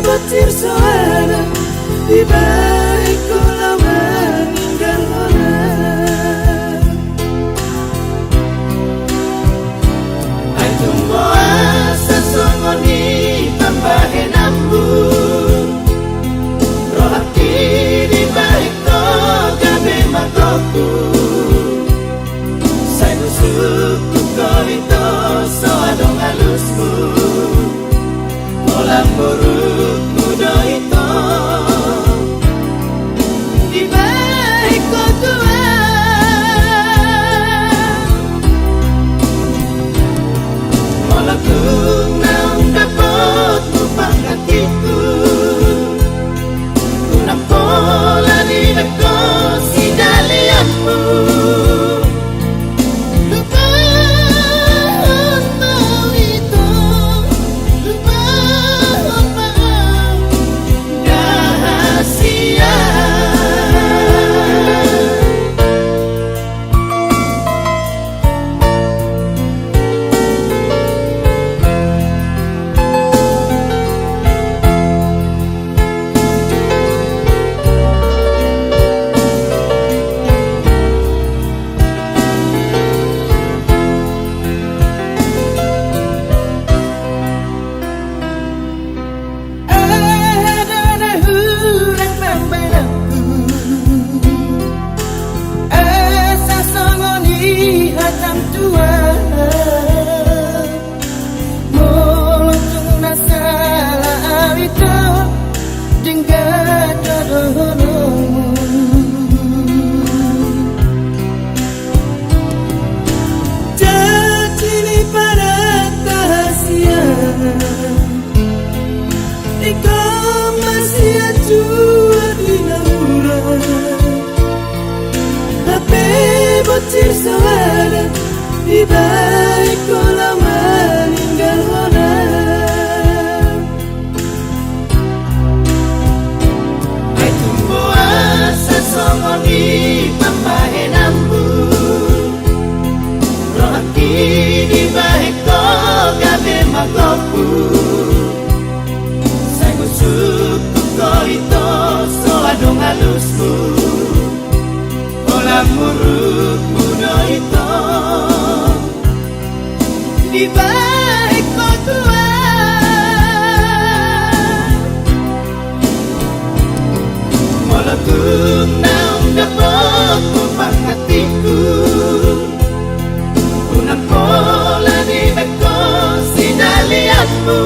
bocil suara di balik kolam meninggal orang. Ai tunggu asa songoni tambahin ambung roh hati di balik to gabe magoku saya nusuk kau itu so adong halusmu kolam buruk muda itu di balik tua malagung naung dapat mupang hatiku kunang pola di dekos si dalianmu bocil suara di balik kolam meninggal orang. Ai tumbuh asa songoni tambahin ambung roh hati di balik to gabe magoku saya ngusuk kau itu so adong halusmu kolam buruk muda itu di balik tua malagung naung dapat mupang hatiku kunang pola di bekos si dalianmu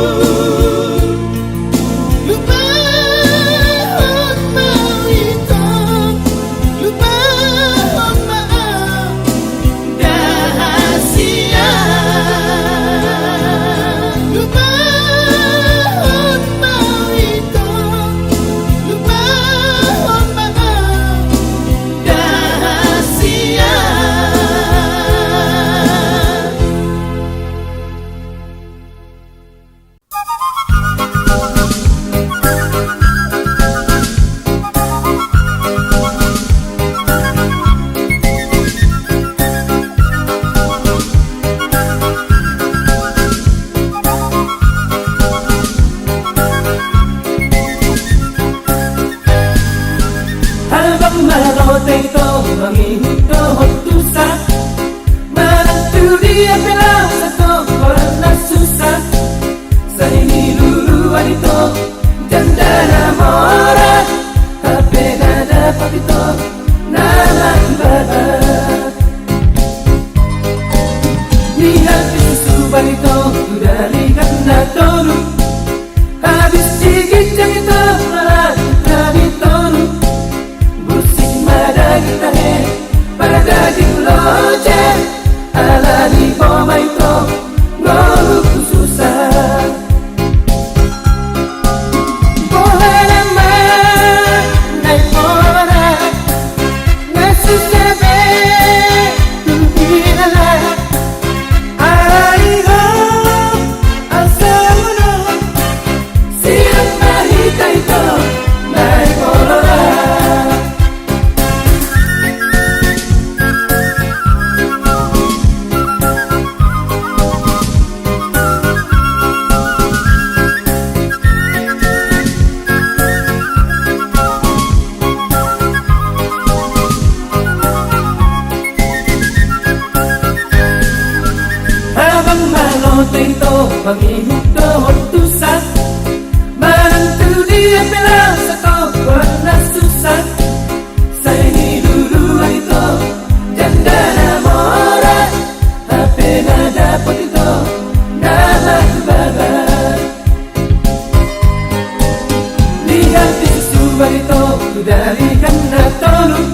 Boleh ito pangihuk doon tusak Manantu dia pela sa kawan na susah Saya ni dulu ito janda na mora HP na dapat ito nama kebabat Lihat di susuan ito dari na tolong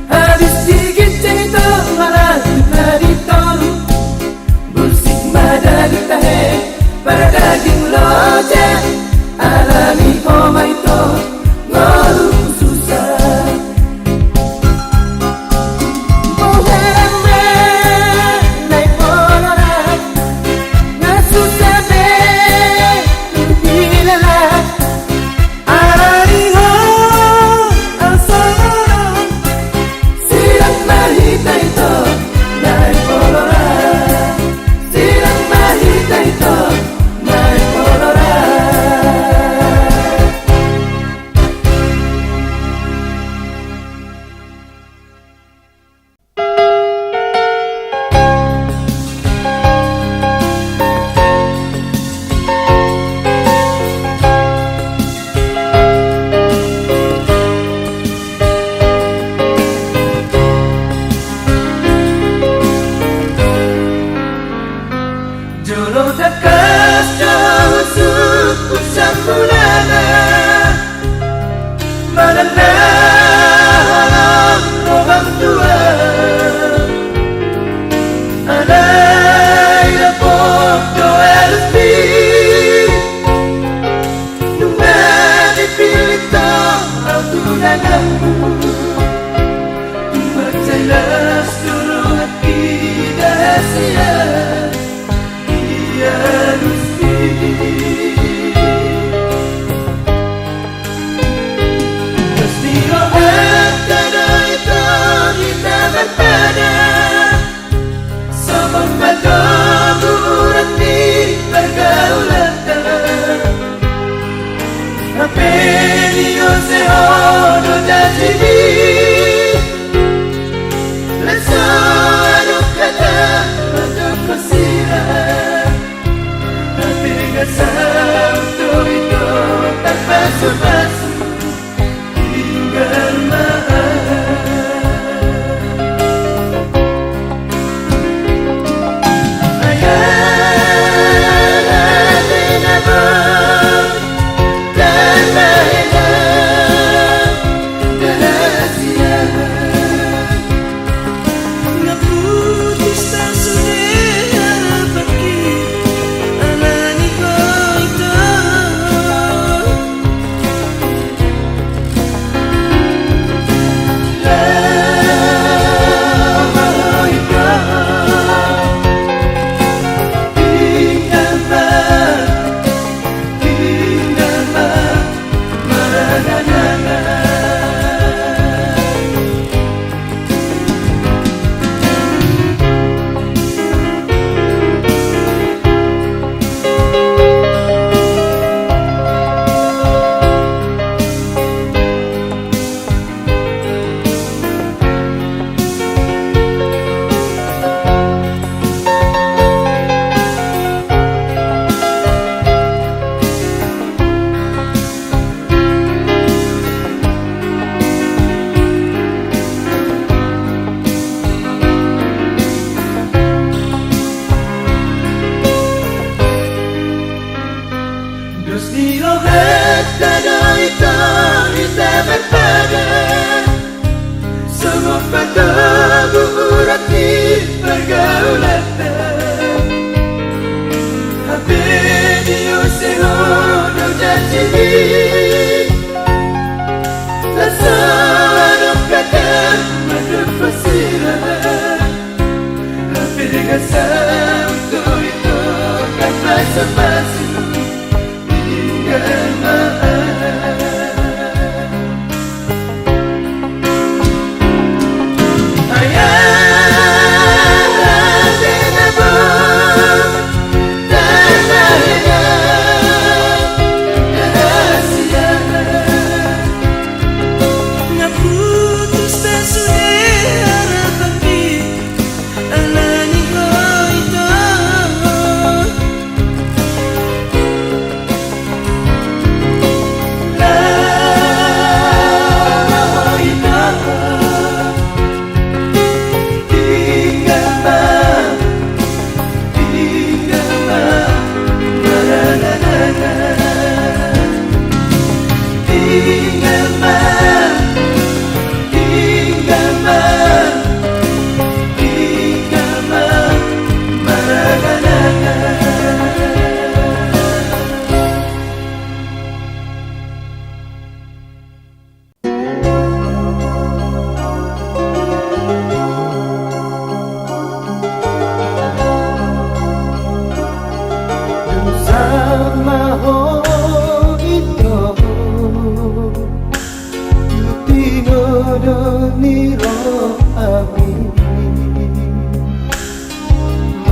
Habis digit ito malah na ditolong Busik madali tahe para daging loja Alami oma ito ngolong susah Muharame naik poloran Nasusah be Nilala Ariho Al-Sororon Silang mahita ito naik poloran Silang mahita ito naik poloran Jolo takas jauh suku sampulana Manana halam robang tua Alay lapok doel pi Numani pilito altunanamu Magsalas dulu hati dahasia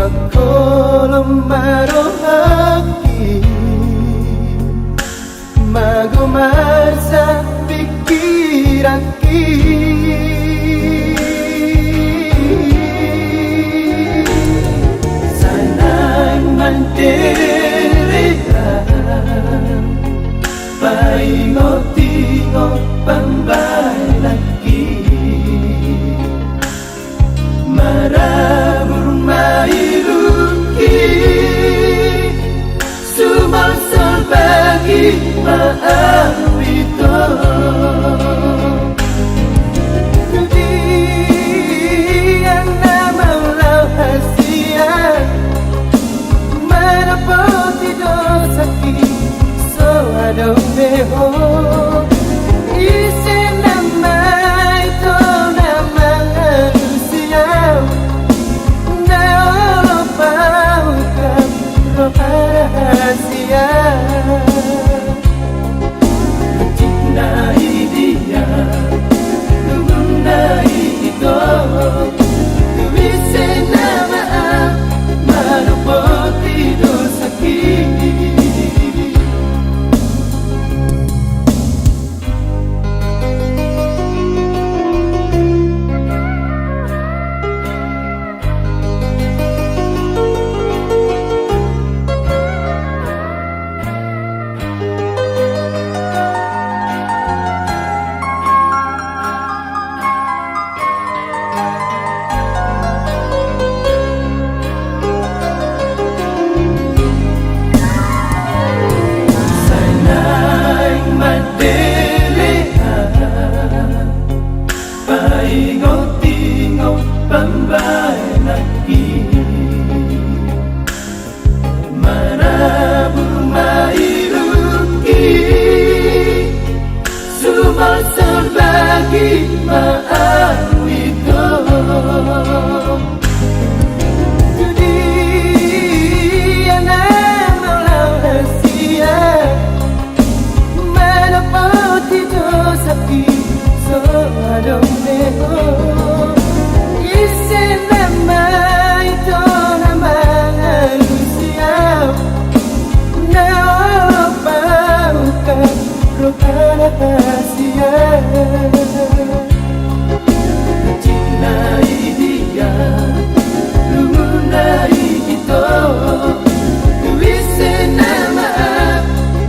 makolom marohaki magumar sa pikiranki sana'y mandirihan paingot-ingot pambalaki marabur mailuki sumalsal bagi maaf itu dia namang rahasia manapoti dosaki so adong beho isi nama itu nama manusia rahasia mencintai dia mengenai itu bisa nama manupoti dosaki paingot-ingot pambalaki marabur mailuki sumalsal bagi maaf itu dia nama rahasia manapoti dosaki so adong beho isi nama itu nama manusia naopaukan rahasia mencintai dia mengenai itu isi nama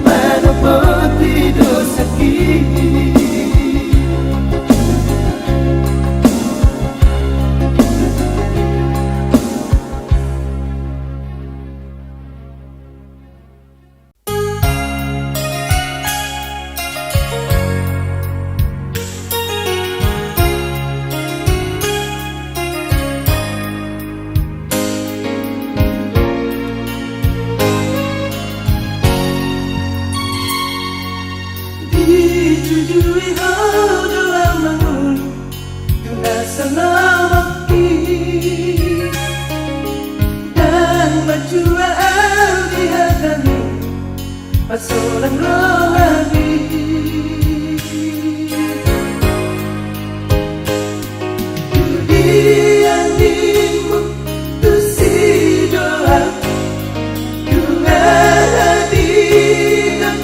manapoti dosaki dijujui doa manguli duna sanawaki dan majua dihadani pasolan rohani dudian dimu tusi doa duna hadiran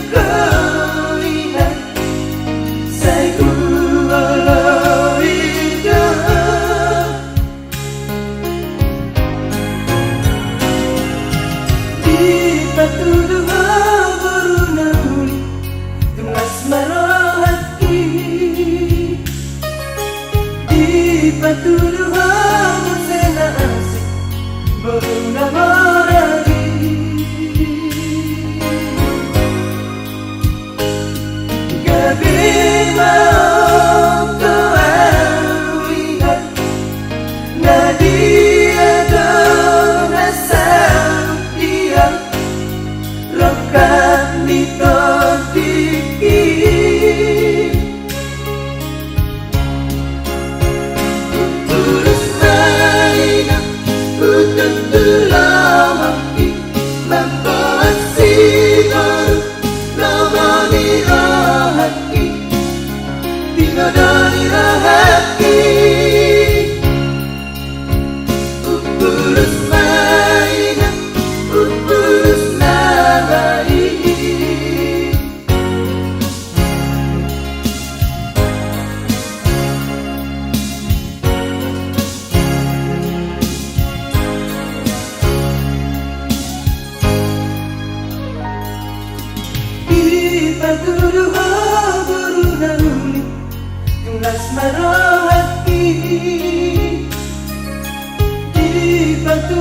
patuduh sena asik beruna morali gabi mau kawingan nadia dona dia rokan ditotiki Upurus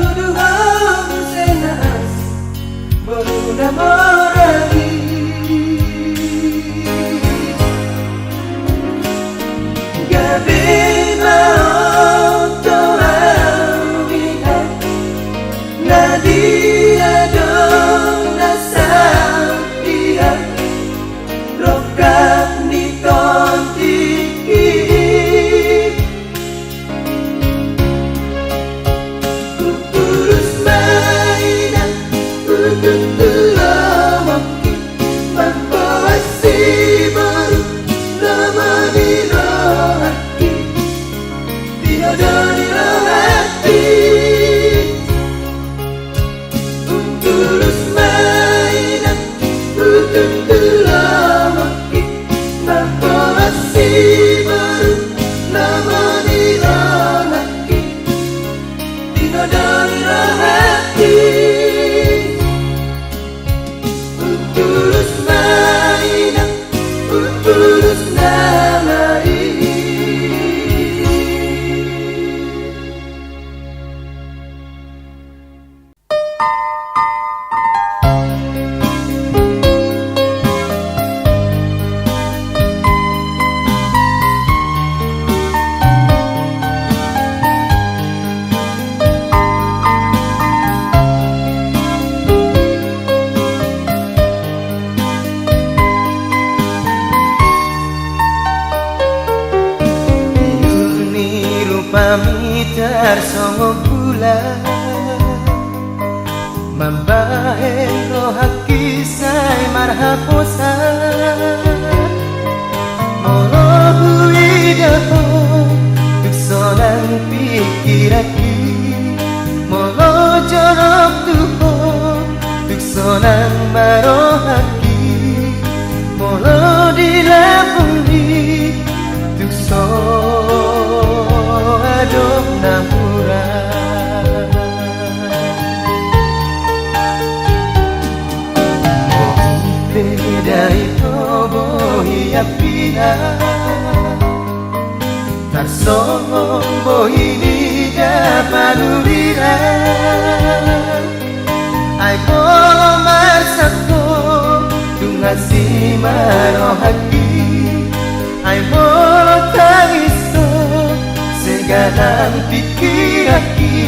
tuduhan senaas Beruna morali Gabi maoto awihan Nadia dong nasabiha Rokap ni kontiki Kukurus mainan Kututulamaki Mampawasi baru Namani rohaki Dinodoni rohati Kukurus mainan Kututulamaki Mampawasi baru Namani rohaki Dinodoni rohati Tulus mainan Tulus namai Pamitar songo bulan Mambahe rohaki say marhaposa Molo buidapo tuksonan pikiraki Molo jorok tupo tuksonan marohaki Molo dilapuni tukso Adong nahura Beda ito bohi apina Tarsongong bohi nida panulira Ay polo marsako Tungasi marohaki Ay polo tangisto Segalang pikiraki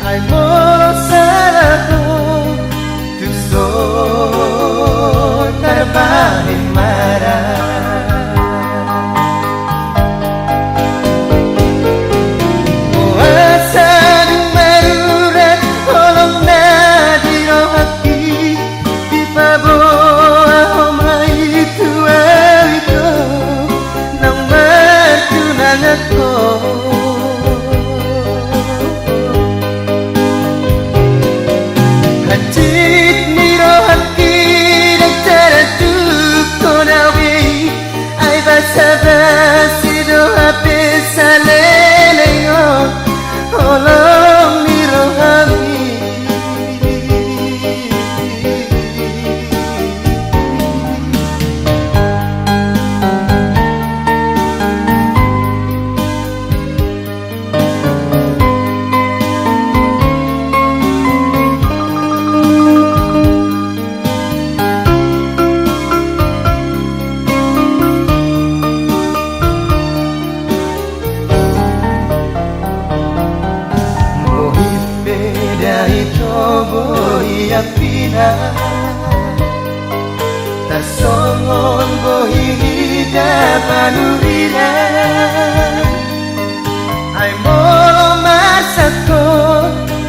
Ay molo salako Tuso tarbahin marah Oasan marurat Holong na dirohaki Di paboa homay tuaw ito Nang martunan ako Hajit nirohaki Nagtaratuk ko nawi Ay basa-basi doha pesaleleyo Holong nirohaki Tarsongon bohi hida panurira Ay molo masako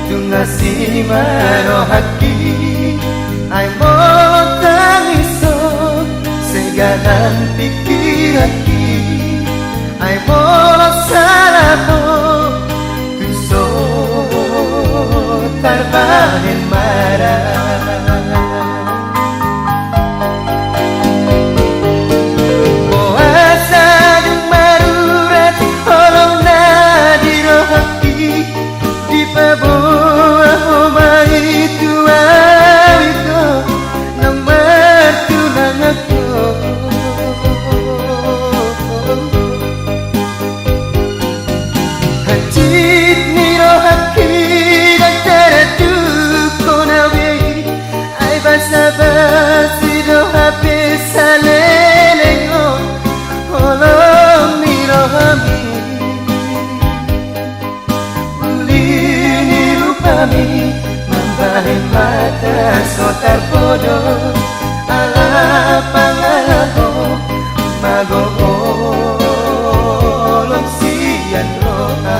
Tungasi marohaki Ay molo tangiso Segalan pikiraki Ay molo salako Tuso tarbahin marah Hajit nirohaki kami membahin mata sotar bodoh ala pangaho magolong siyan roa.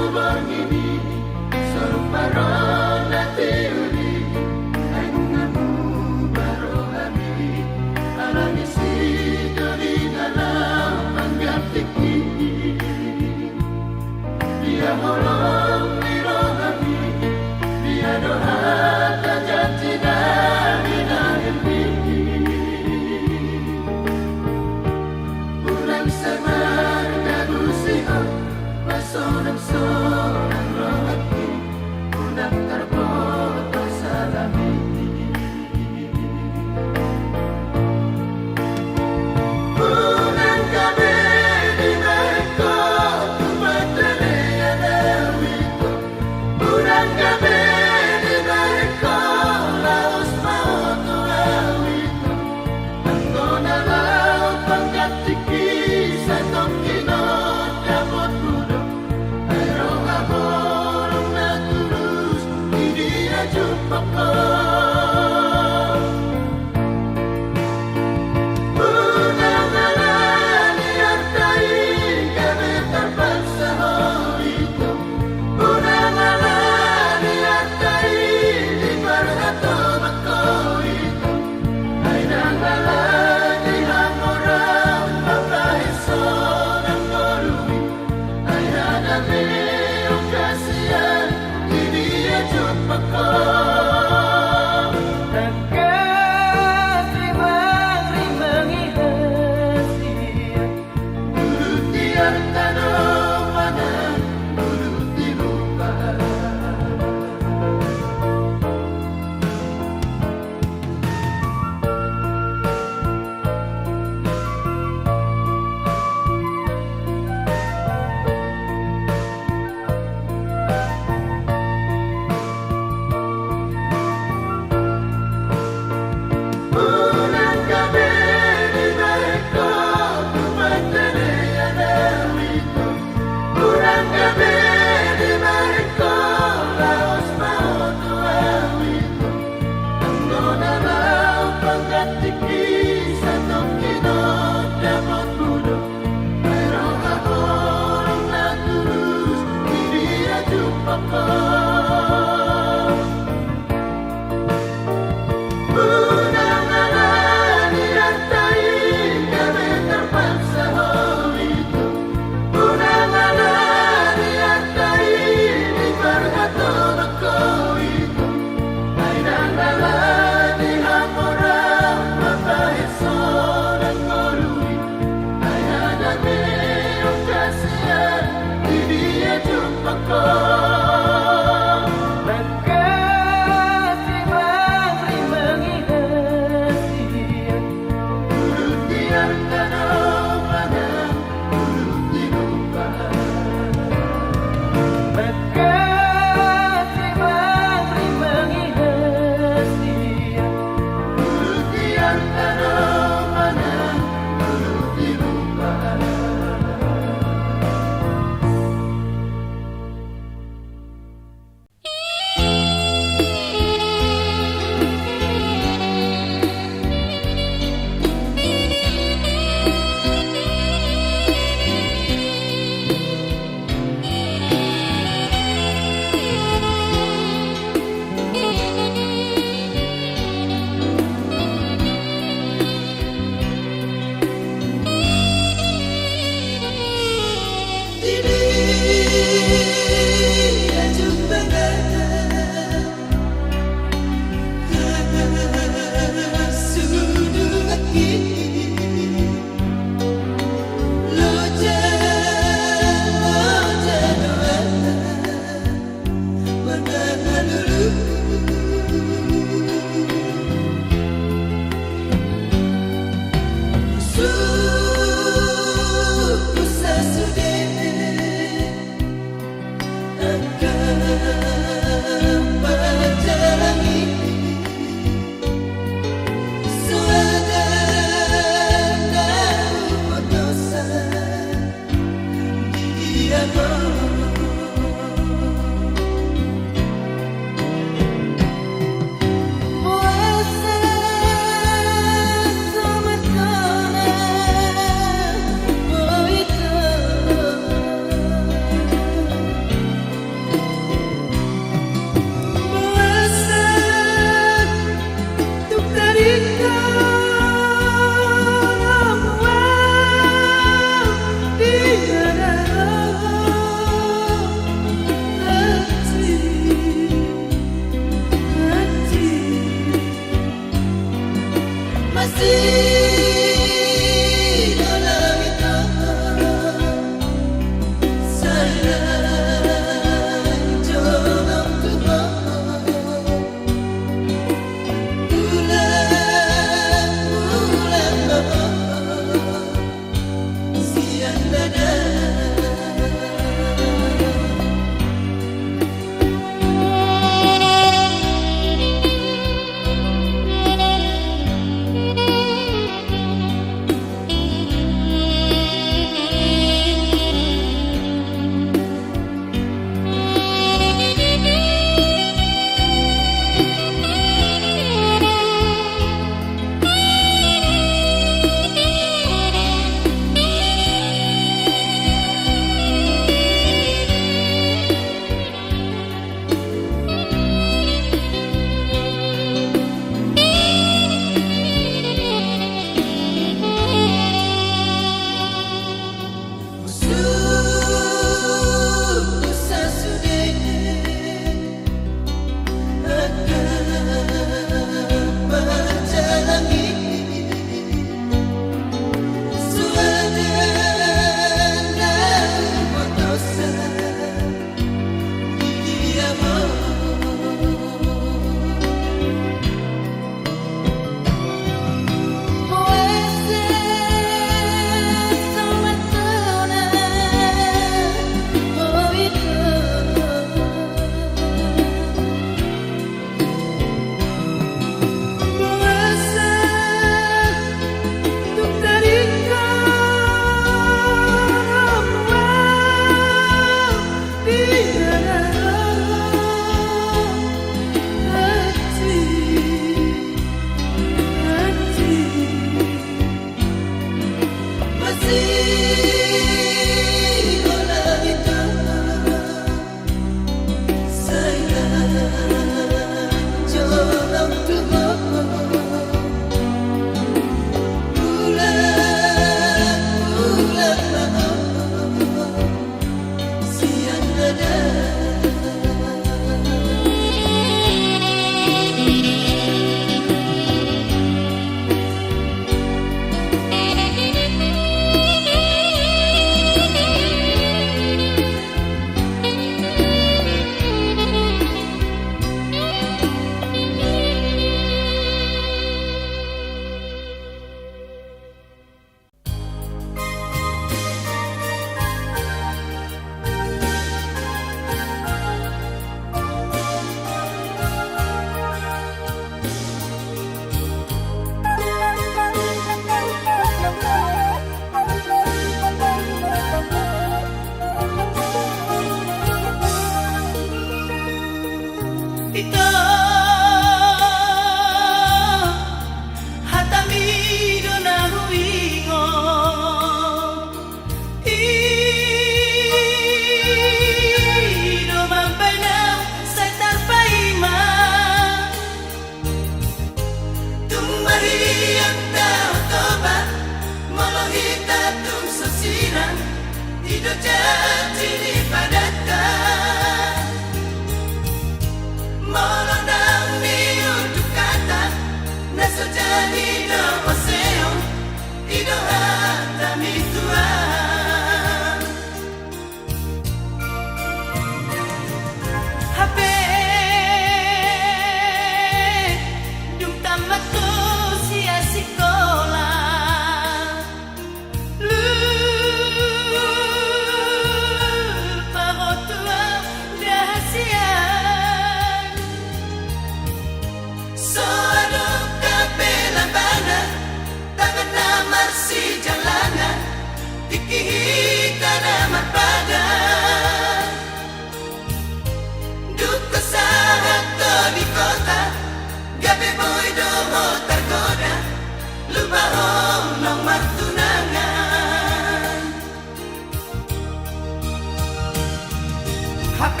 HP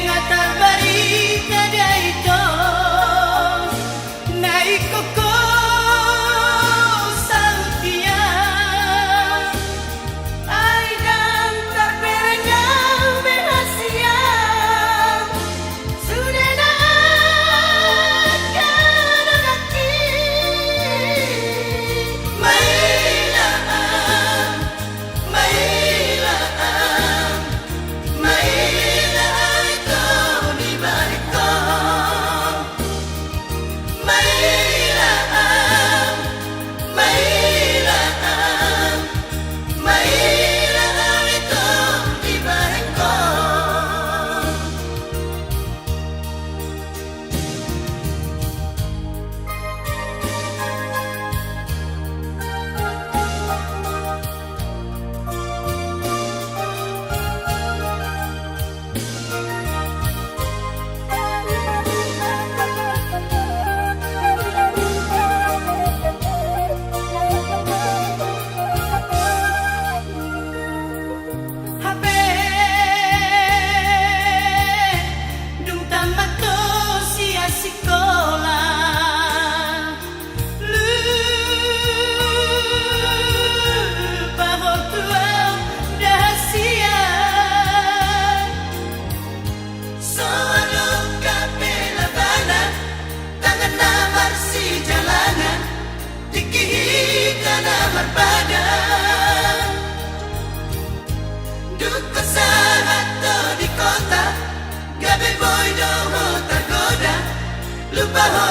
ngatar barita daito naik koko sautia ai dan terperenggang berhasia sudah nak lagi mailaan mailaan mailaan itu di balik kau mailaan mailaan mailaan itu di balik kau. HP dung tamat to sia sekolah lupa tua dah sia soalnya kapela bana tangan namar si jalanan dikihikan namar badan duka saat to di kota gabe boy doho tergoda lupa ho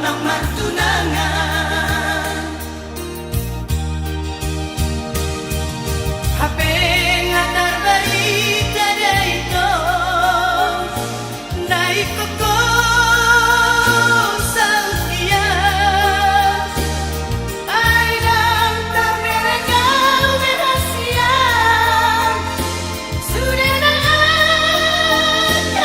nang martunangan HP ngatar barita daito naik koko sautia ai dan terperenggang berhasia sudah nak lagi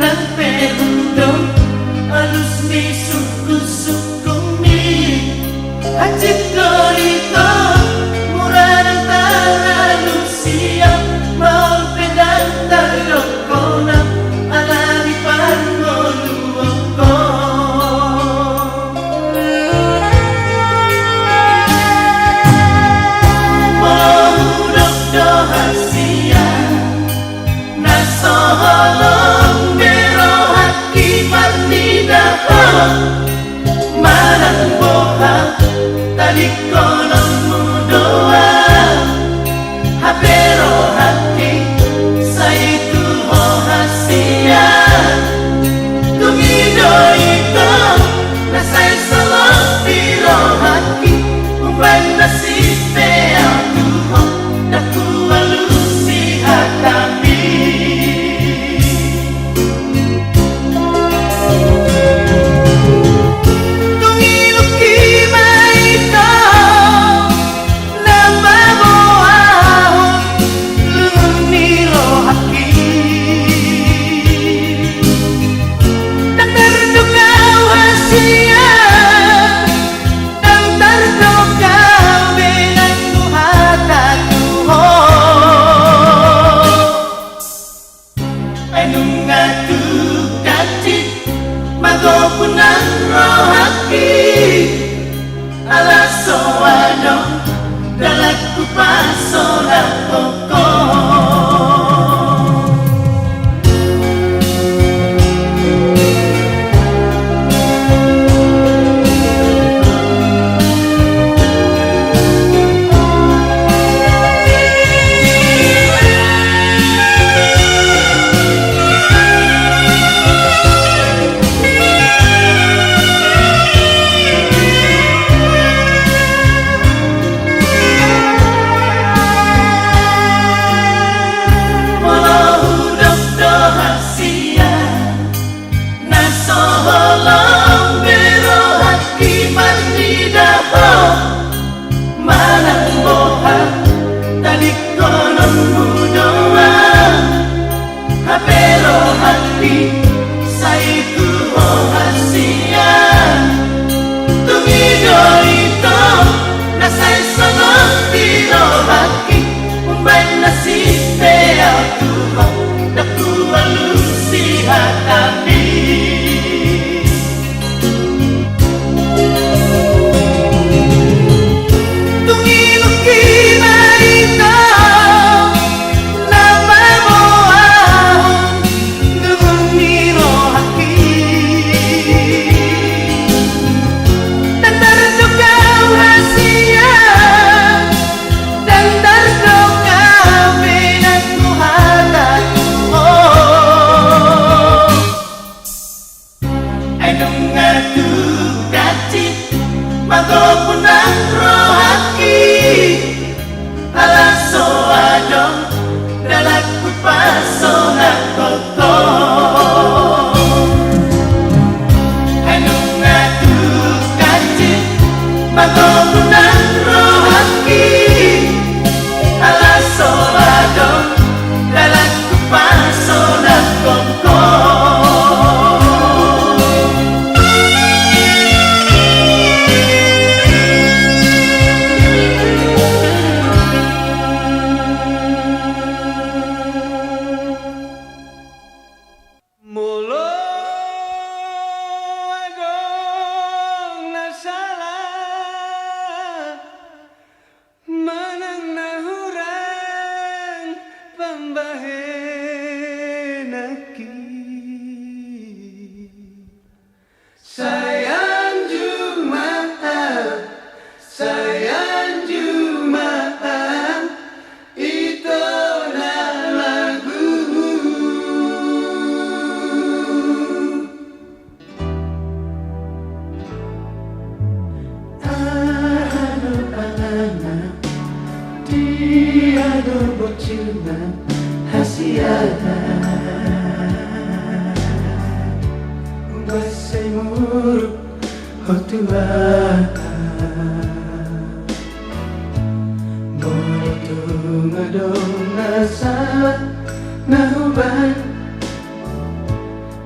ng perundong alus ni suku-suku mi hajit korito murah ng taralu siap maul pedang tarokona alani parngoluoko mohudok dohasia nasoholong bero hati marnidaho manang boha tadi konon mudoa hapero hati saitu hohasia tumido ito nasay salong piro hati umban nasipe aku daku alusi hatapi punang rohaki ala soado dalaku pasola koko saitu hohasia tumido ito nasay salong tiro haki umban nasipe aku daku alusi hatapi tungiluki marito punang rohaki ala soado dalaku pasola koko anu ngadu kaci mago punang rohaki ala soado dalaku pasola koko sayang Jumaat itu lagu anak-anak tiada bocilna hasiata Semur hotuata Motu ngadong nasa nahuban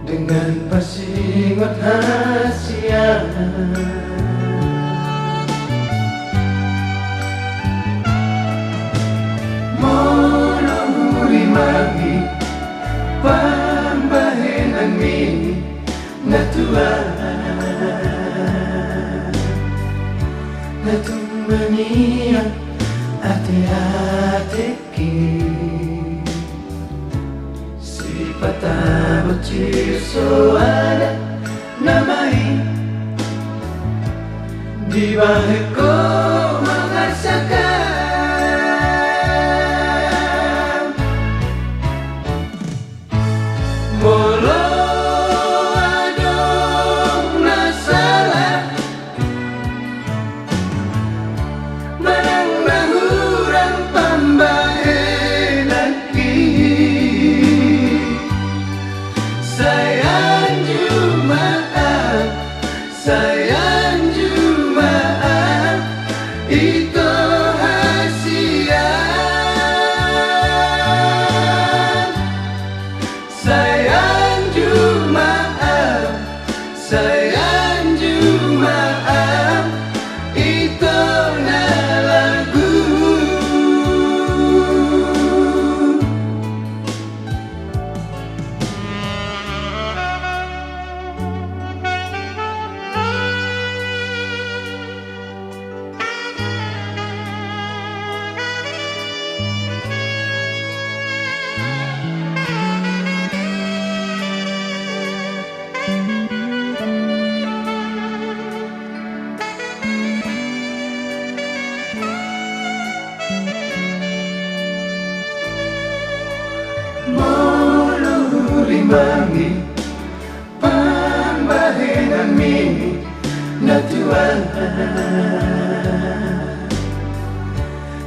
dengan pasingot hasian. Mono magi pambahenan mi natuan natumania ate-ateki si patabot cirsoana namai di bahe ko mengarsakan molo adong nasalah manang nahurang pambahenan ki sayang jumaat sayang jumaat itu hasian sayang jumaat sayang jumaat itu na lagu Mangi pambahenan mi natuan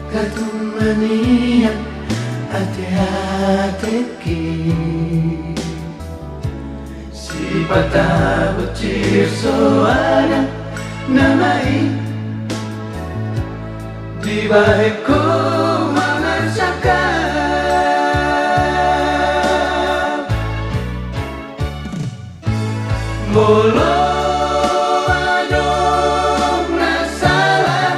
katumania ate-ateki si patabot cirsoana namai di bahe ko mengarsakan molo adong nasalah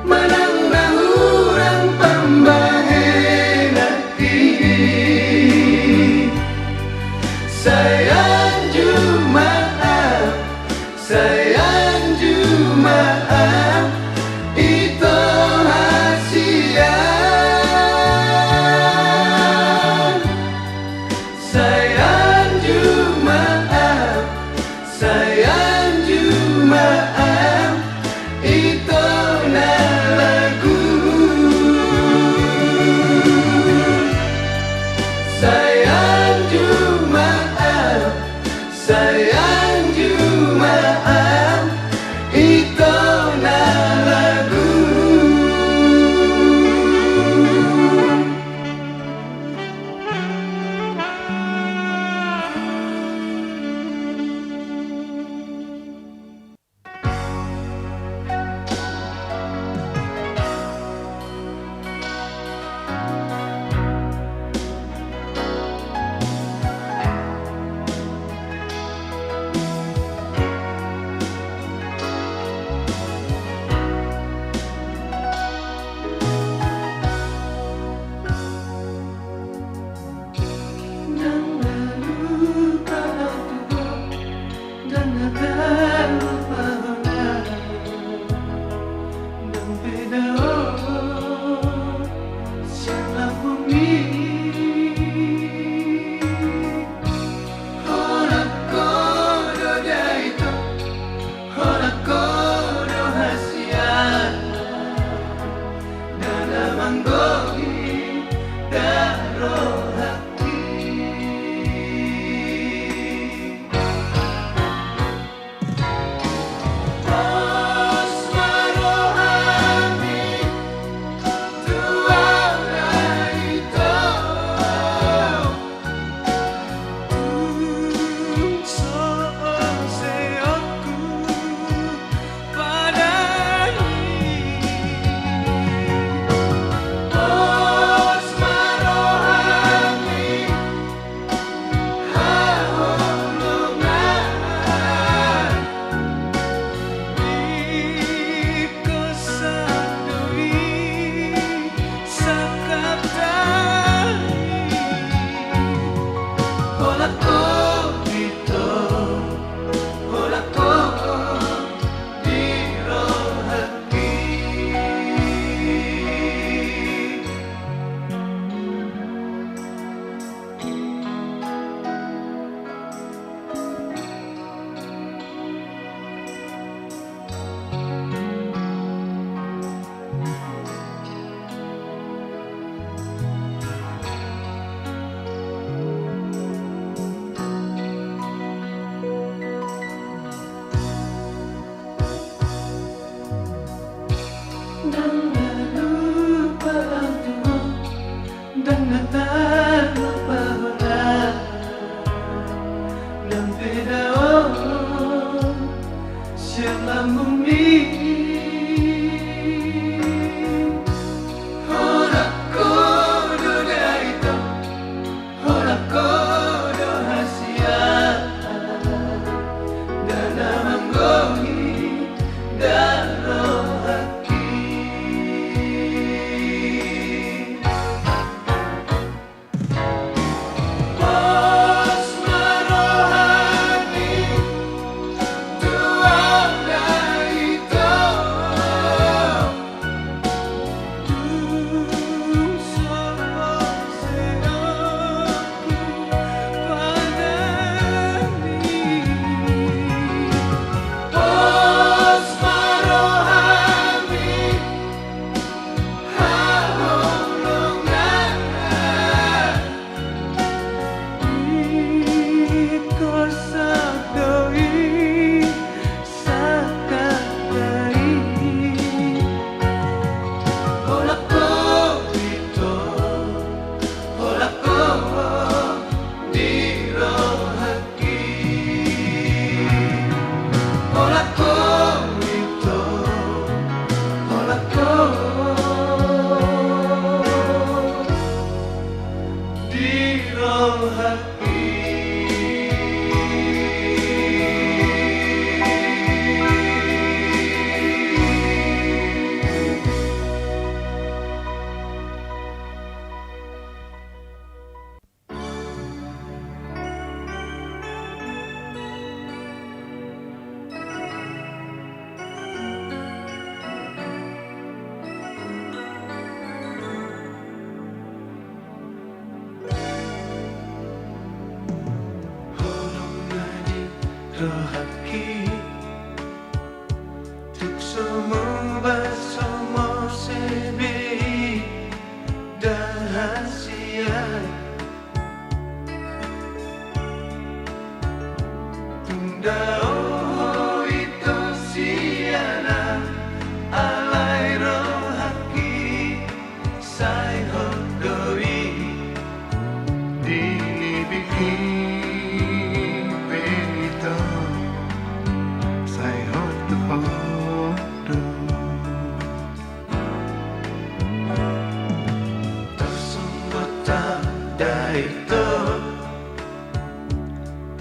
manang nahurang pambahenan ki sayang jumaat sayang jumaat itu hasian sayang jumaat Rohaki Tuk semua bersama sebi Dahasia Tunda oh itu siana Alai rohaki Sai hodoi Dini bikin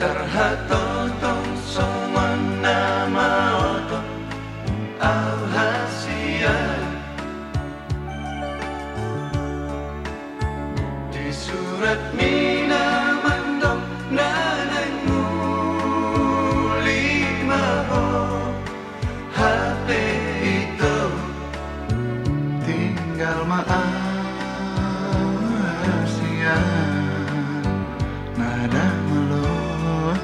Terhatotong semua nama otot Alhasia Di surat mina mandong nanengmu lima HP itu tinggal maaf nada melulu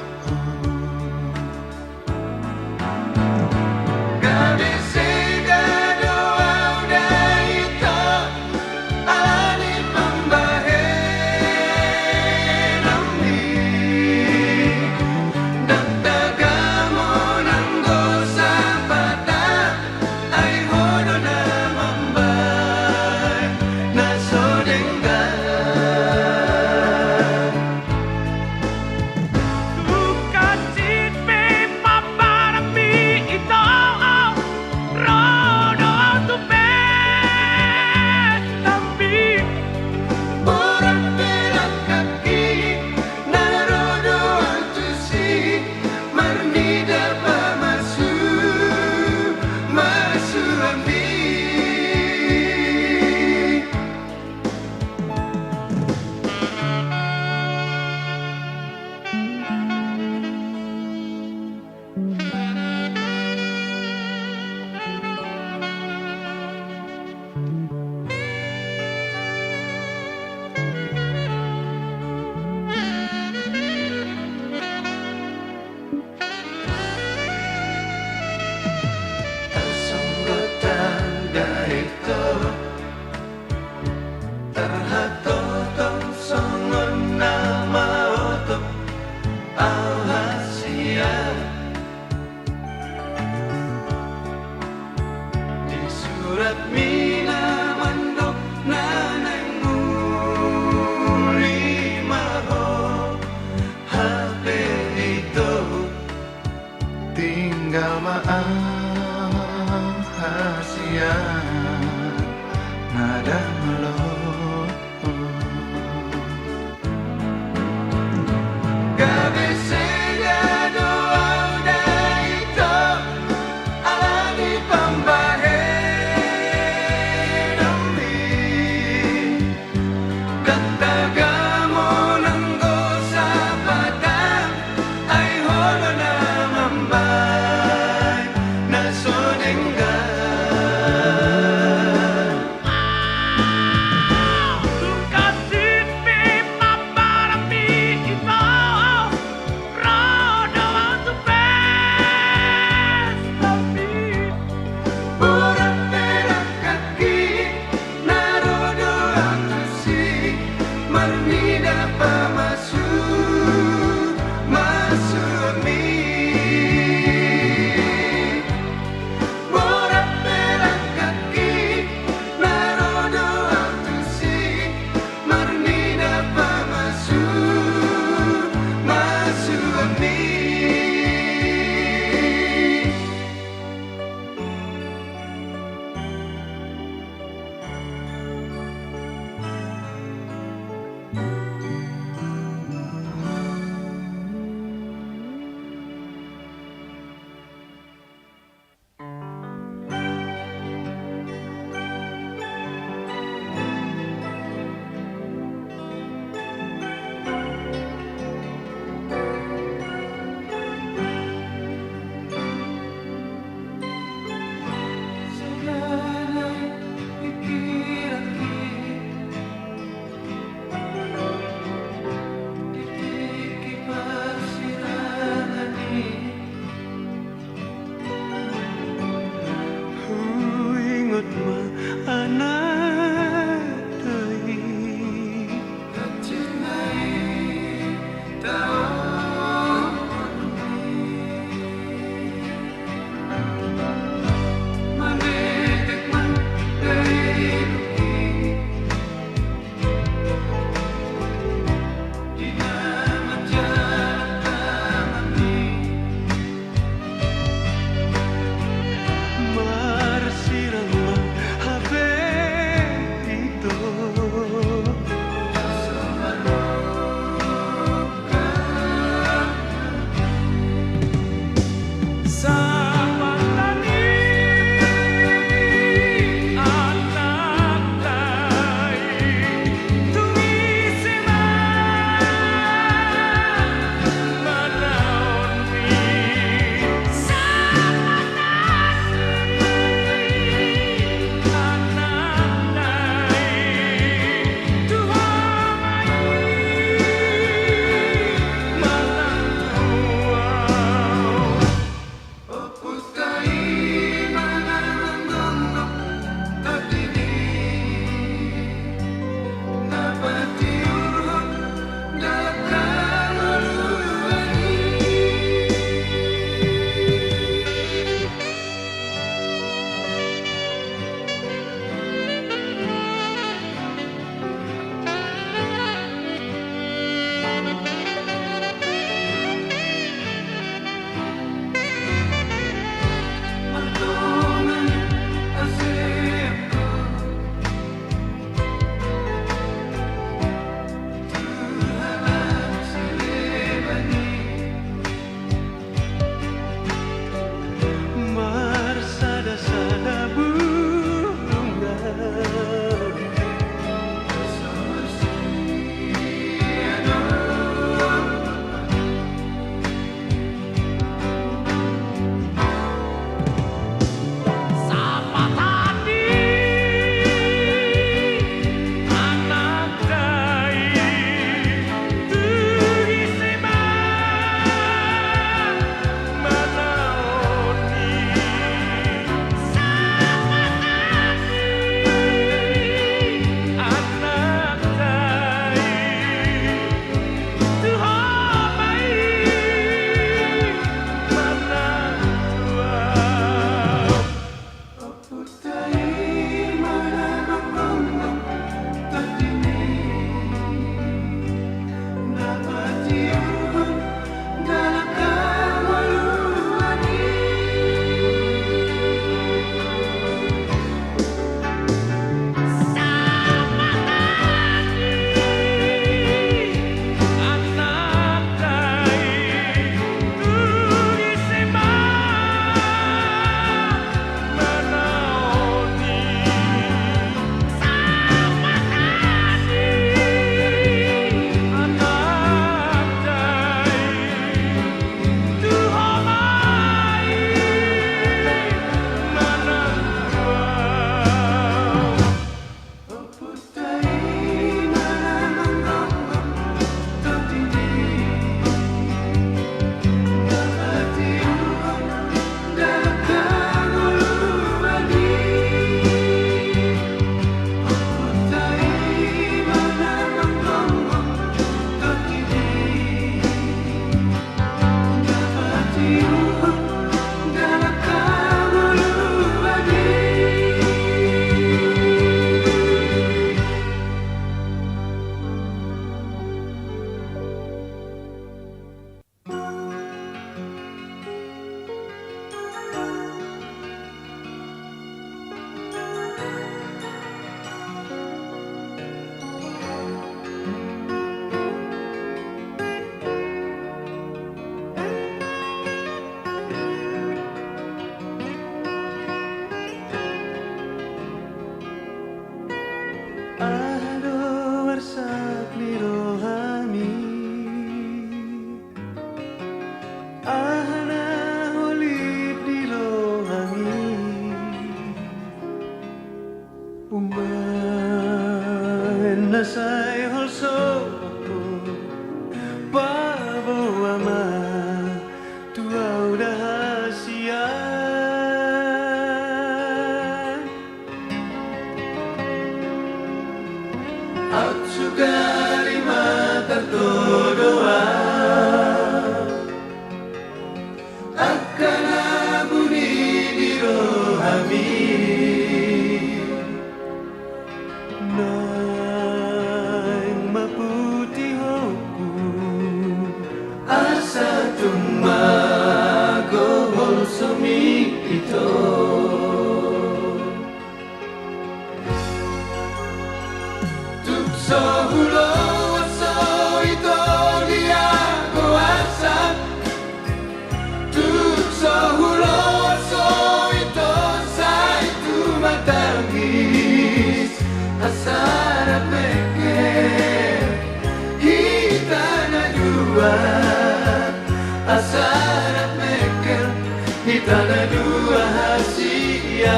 tumago holsomi ito Tukso hulo so ito dia goasa Tukso hulo so ito sa itu matangis Asara peke Hitana dua Asara peke Hitana dua hasia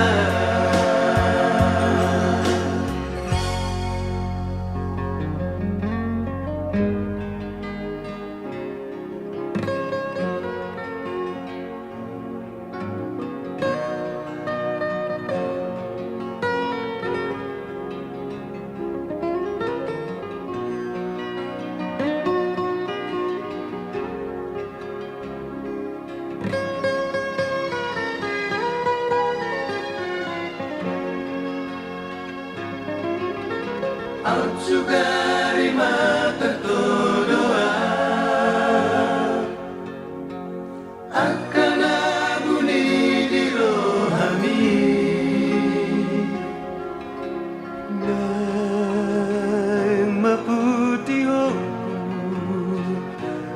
Atsugari mata doa akan abuni di rohami dan maputi hoku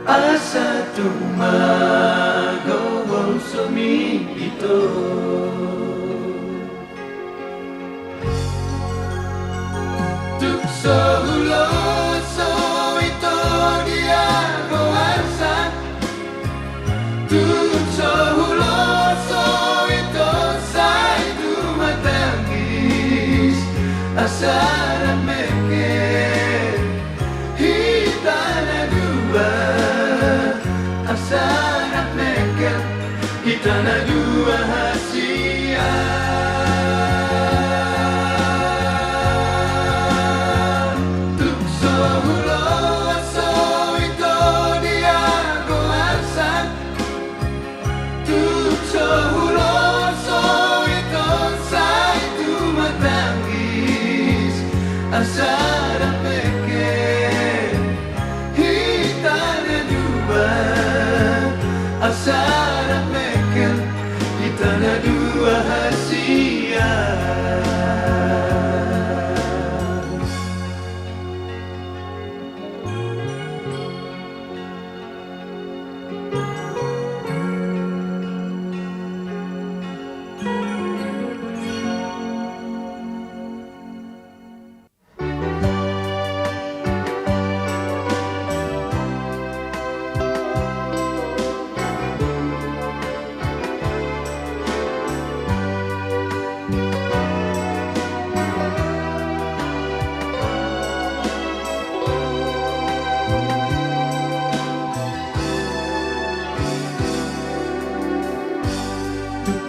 asa tumago holsomi ito Tukso hulo so ito dia goasa Tukso hulo so ito sa itu matangis Asara meke Hitana dua Asara meke Hitana dua hasia Asara peke Hitana dua Asara peke Hitana dua hasia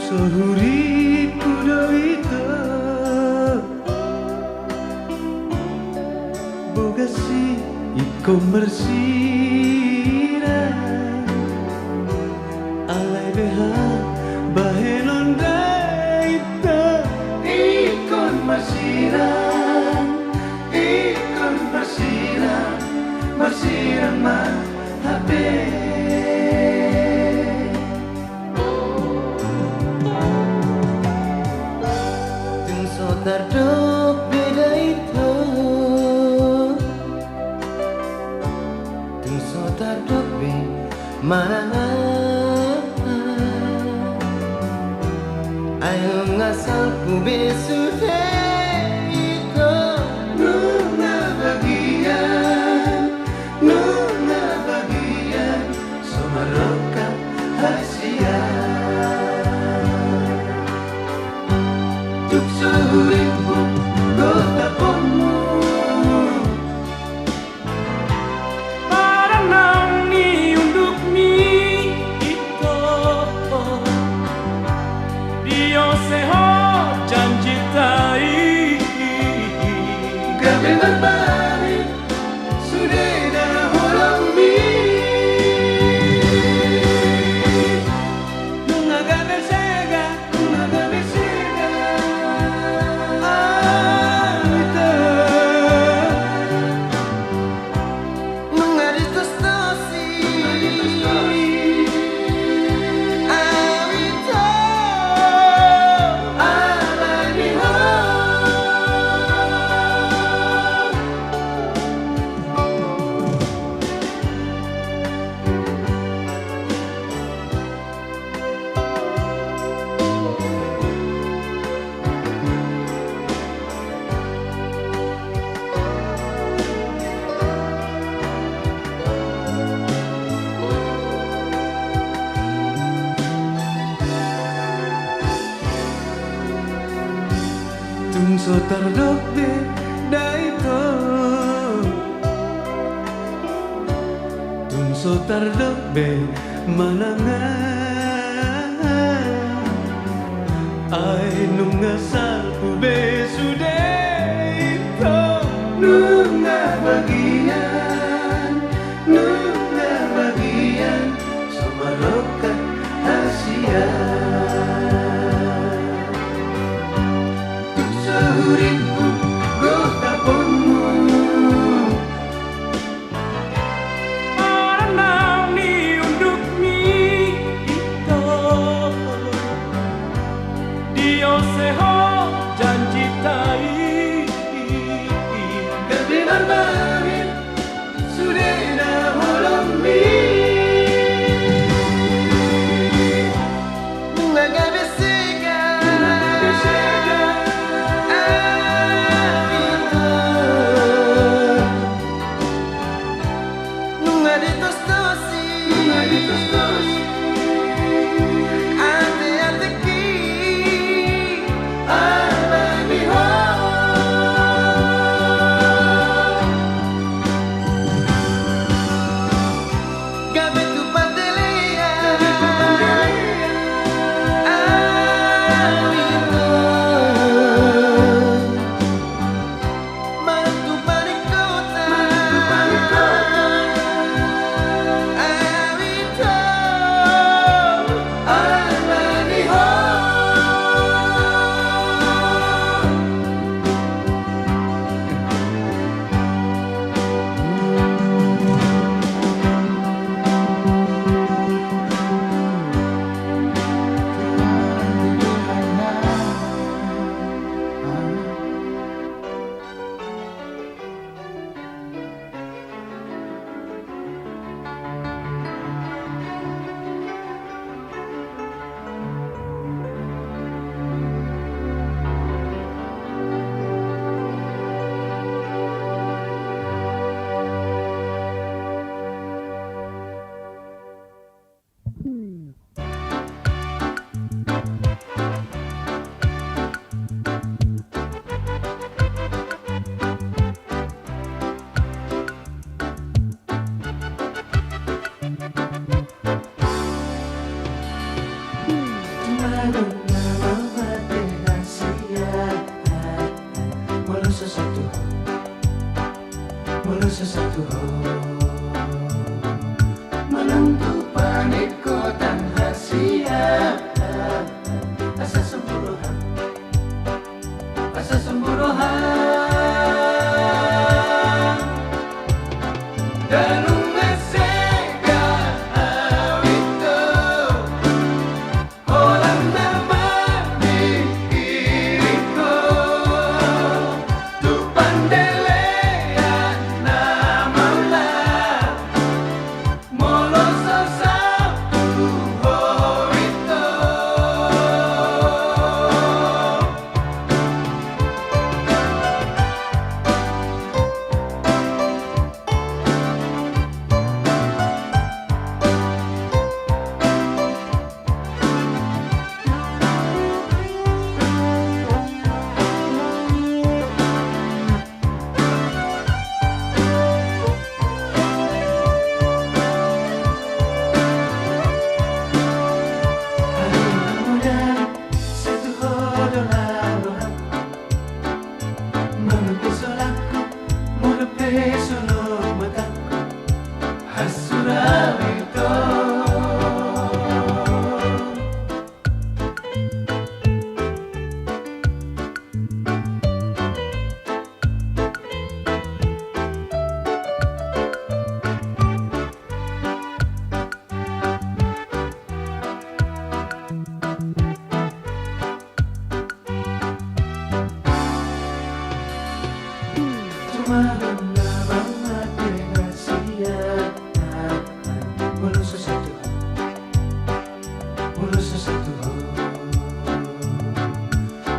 Sohuri kudo ito Bogasi iko mersira Alay beha bahelonda ito Ikon masira Ikon masira Masira ma habe Tardok beda itu Tung so tardok be mana Ayo ngasal ku besudah itu Nuna bagian Somaroka hasia Tukso hurimu kota pomo Para nang ni unduk ni ito Dio seho janji tai Gabi berbalik sudah dah holami Nungaga bersega tardogbe daito tunso tardogbe manangan ay nunga salpube sudeito nunga bagian samarokat Asia uripku go taponmu Maranang ni unduk mi ito Dio seho janji tai gabi marmahir sudah holong mi gabi sega Sesatu menentu panik kotan hasia asa sembrohan dan mesega awito orang nama diriku tu pandele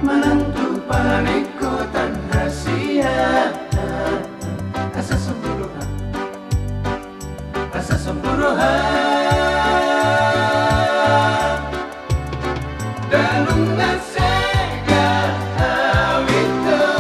menentu panik kotan hasia asa sembrohan dan unga sega awito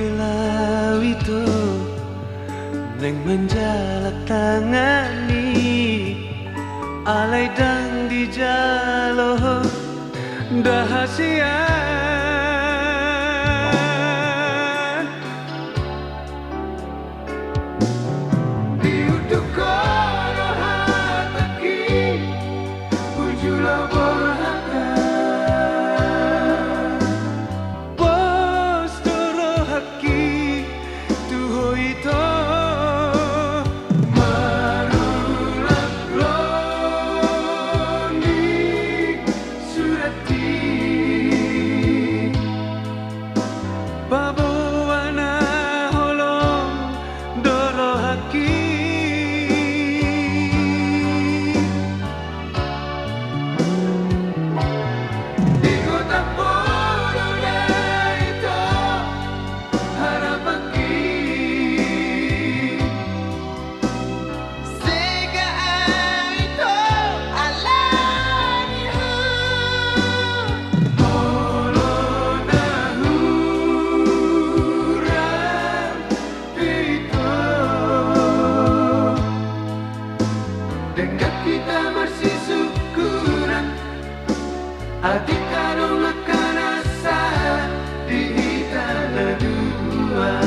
Mekelawito neng menjalak tangani alai dang di jalo dahasian Diutuk kono hataki Ujula borhaka Bos doro haki tuho ito Marulak loni surati Babuana holong doro haki Di kota Puruna itu harapaki Sega itu alanihu Holo nahuran itu Dekat kita masih syukuran Hati karo makan rasa di tanah dua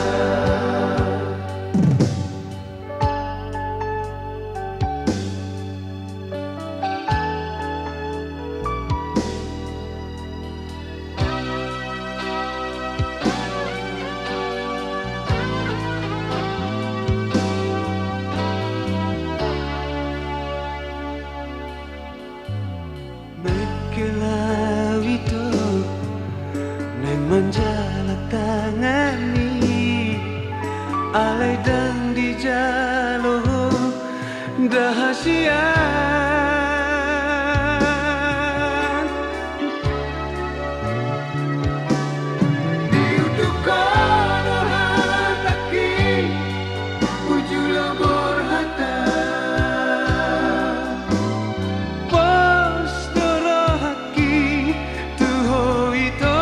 Mekelawito neng menjalak tangani alai dang di jalo dahasian Diutuk kono hataki Ujula borhata Bos doro haki tuho ito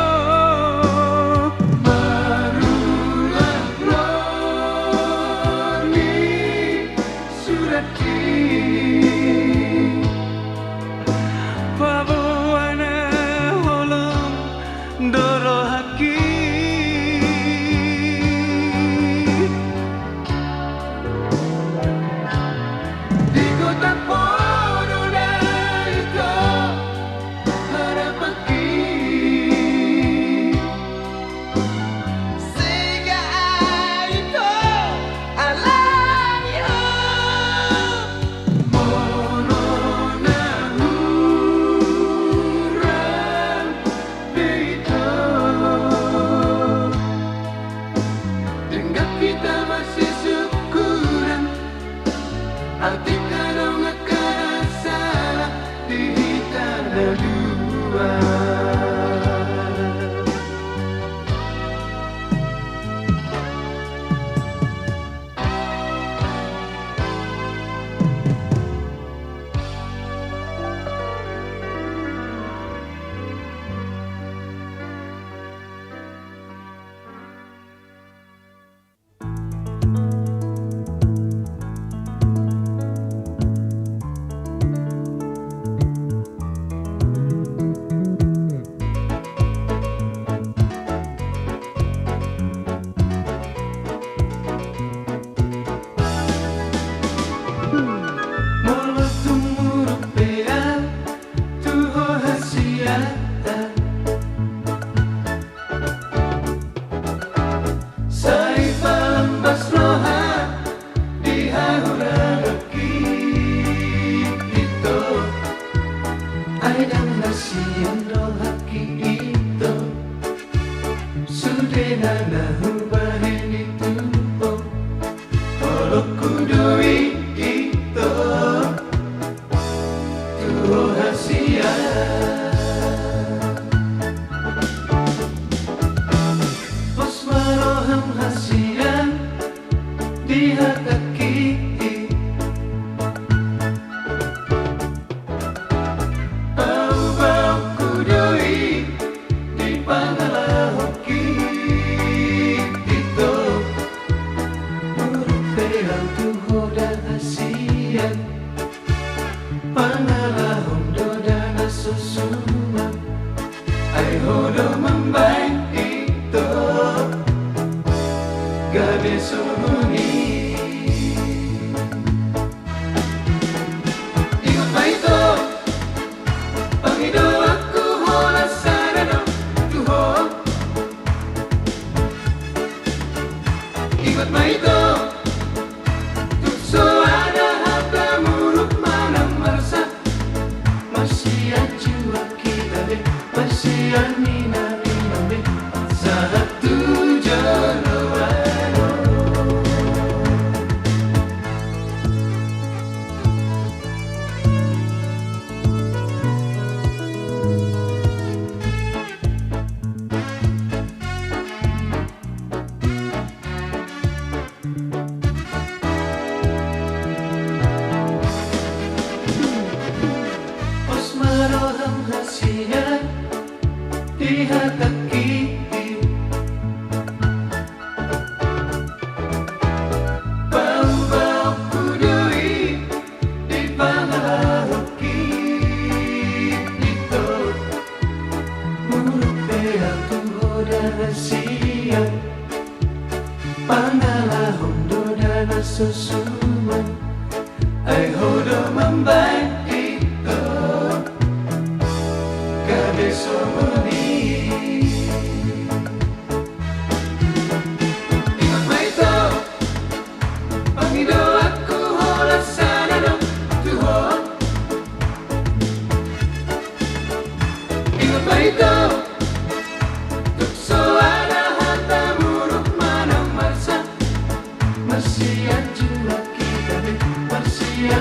Marulak loni surati Babuana holong doro haki Di kota Puruna itu harapaki Sega itu alanihu Mono nahuran itu Dengar kita masih syukuran Hati kalau ngekara salah di tanah dua Molo tumuruk pea tuho hasiata Sai palambas roha di haruraki itu Ay dang hasian rohaki itu Sudena nahubahin itu Holo kudui itu tuho hasian Bos maroham hasian di hataki Bau-bau kudui di pangalahoki hodo membaik itu gabe sumuni. Ingat ba ito, Pangido aku hola sana no tuho. Ingat ba ito, tukso ada harta muruk mana merasa. Masih jua kita be, masih nina nina be, satu Januari. Maroham hasinya di hati bau-bau kudui di pangaruki itu mulut aku hoda hasia pangalah hondo dan susuman ai hodo membaik sumuni. Ingat ba ito, Pangido aku hola sana no tuho. Ingat ba ito, tukso ada harta muruk mana marsa. Masih jua kita be, masih